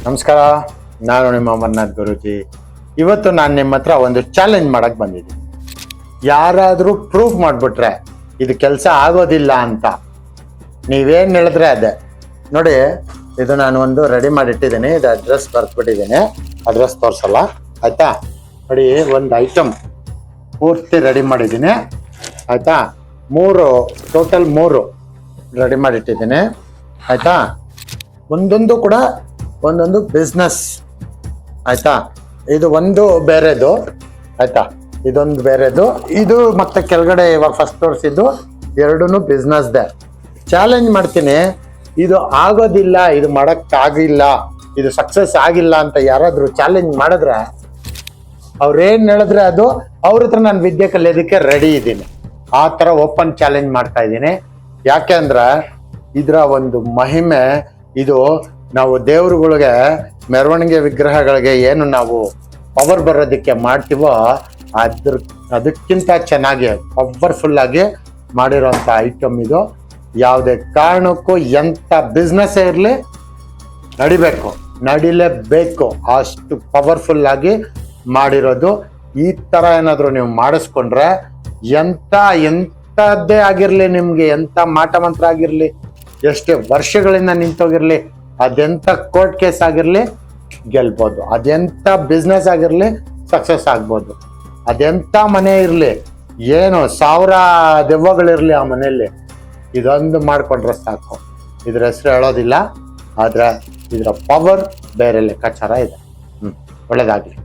ನಮಸ್ಕಾರ, ನಾನು ನಿಮ್ಮ ಅಮರ್ನಾಥ್ ಗುರೂಜಿ. ಇವತ್ತು ನಾನು ನಿಮ್ಮ ಹತ್ರ ಒಂದು ಚಾಲೆಂಜ್ ಮಾಡಕ್ಕೆ ಬಂದಿದ್ದೀನಿ. ಯಾರಾದರೂ ಪ್ರೂಫ್ ಮಾಡಿಬಿಟ್ರೆ ಇದು ಕೆಲಸ ಆಗೋದಿಲ್ಲ ಅಂತ ನೀವೇನು ಹೇಳಿದ್ರೆ ಅದೇ. ನೋಡಿ, ಇದು ನಾನು ಒಂದು ರೆಡಿ ಮಾಡಿಟ್ಟಿದ್ದೀನಿ. ಇದು ಅಡ್ರೆಸ್ ಬರೆದ್ಬಿಟ್ಟಿದ್ದೀನಿ. ಅಡ್ರೆಸ್ ತೋರಿಸಲ್ಲ, ಆಯಿತಾ? ನೋಡಿ, ಒಂದು ಐಟಮ್ ಪೂರ್ತಿ ರೆಡಿ ಮಾಡಿದ್ದೀನಿ, ಆಯಿತಾ? ಟೋಟಲ್ ಮೂರು ರೆಡಿ ಮಾಡಿಟ್ಟಿದ್ದೀನಿ, ಆಯಿತಾ? ಒಂದೊಂದು ಕೂಡ ಒಂದೊಂದು ಬಿಸ್ನೆಸ್, ಆಯಿತಾ? ಇದು ಒಂದು ಬೇರೆದು, ಆಯಿತಾ? ಇದೊಂದು ಬೇರೆದು, ಇದು ಮತ್ತೆ ಕೆಳಗಡೆ ಇವಾಗ ಫಸ್ಟ್ ತೋರಿಸಿದ್ದು ಎರಡೂ ಬಿಸ್ನೆಸ್ದೇ. ಚಾಲೆಂಜ್ ಮಾಡ್ತೀನಿ, ಇದು ಆಗೋದಿಲ್ಲ, ಇದು ಮಾಡೋಕ್ಕಾಗಿಲ್ಲ, ಇದು ಸಕ್ಸಸ್ ಆಗಿಲ್ಲ ಅಂತ ಯಾರಾದರೂ ಚಾಲೆಂಜ್ ಮಾಡಿದ್ರೆ ಅವ್ರೇನು ಹೇಳಿದ್ರೆ ಅದು ಅವ್ರ ಹತ್ರ ನಾನು ವಿದ್ಯೆ ಕಲಿಯೋದಕ್ಕೆ ರೆಡಿ ಇದ್ದೀನಿ. ಆ ಥರ ಓಪನ್ ಚಾಲೆಂಜ್ ಮಾಡ್ತಾ ಇದ್ದೀನಿ. ಯಾಕೆ ಅಂದ್ರೆ ಇದರ ಒಂದು ಮಹಿಮೆ, ಇದು ನಾವು ದೇವ್ರುಗಳಿಗೆ ಮೆರವಣಿಗೆ ವಿಗ್ರಹಗಳಿಗೆ ಏನು ನಾವು ಪವರ್ ಬರೋದಕ್ಕೆ ಮಾಡ್ತೀವೋ ಅದಕ್ಕಿಂತ ಚೆನ್ನಾಗಿ ಪವರ್ಫುಲ್ಲಾಗಿ ಮಾಡಿರೋಂಥ ಐಟಮ್ ಇದು. ಯಾವುದೇ ಕಾರಣಕ್ಕೂ ಎಂಥ ಬಿಸ್ನೆಸ್ಸೇ ಇರಲಿ ನಡಿಲೇಬೇಕು, ಅಷ್ಟು ಪವರ್ಫುಲ್ಲಾಗಿ ಮಾಡಿರೋದು. ಈ ಥರ ಏನಾದರೂ ನೀವು ಮಾಡಿಸ್ಕೊಂಡ್ರೆ ಎಂಥದ್ದೇ ಆಗಿರಲಿ, ನಿಮಗೆ ಎಂಥ ಮಾಟ ಮಂತ್ರ ಆಗಿರಲಿ, ಎಷ್ಟೇ ವರ್ಷಗಳಿಂದ ನಿಂತೋಗಿರಲಿ, ಅದೆಂಥ ಕೋರ್ಟ್ ಕೇಸ್ ಆಗಿರಲಿ ಗೆಲ್ಬೋದು, ಅದೆಂಥ ಬಿಸ್ನೆಸ್ ಆಗಿರಲಿ ಸಕ್ಸಸ್ ಆಗ್ಬೋದು, ಅದೆಂಥ ಮನೆ ಇರಲಿ, ಏನು 1000 ದೆವ್ವಗಳಿರಲಿ ಆ ಮನೆಯಲ್ಲಿ, ಇದೊಂದು ಮಾಡಿಕೊಂಡ್ರೆ ಸಾಕು. ಇದ್ರ ಹೆಸರು ಹೇಳೋದಿಲ್ಲ, ಆದರೆ ಇದರ ಪವರ್ ಬೇರೆ ಲೆಕ್ಕಾಚಾರ ಇದೆ. ಒಳ್ಳೆಯದಾಗಲಿ.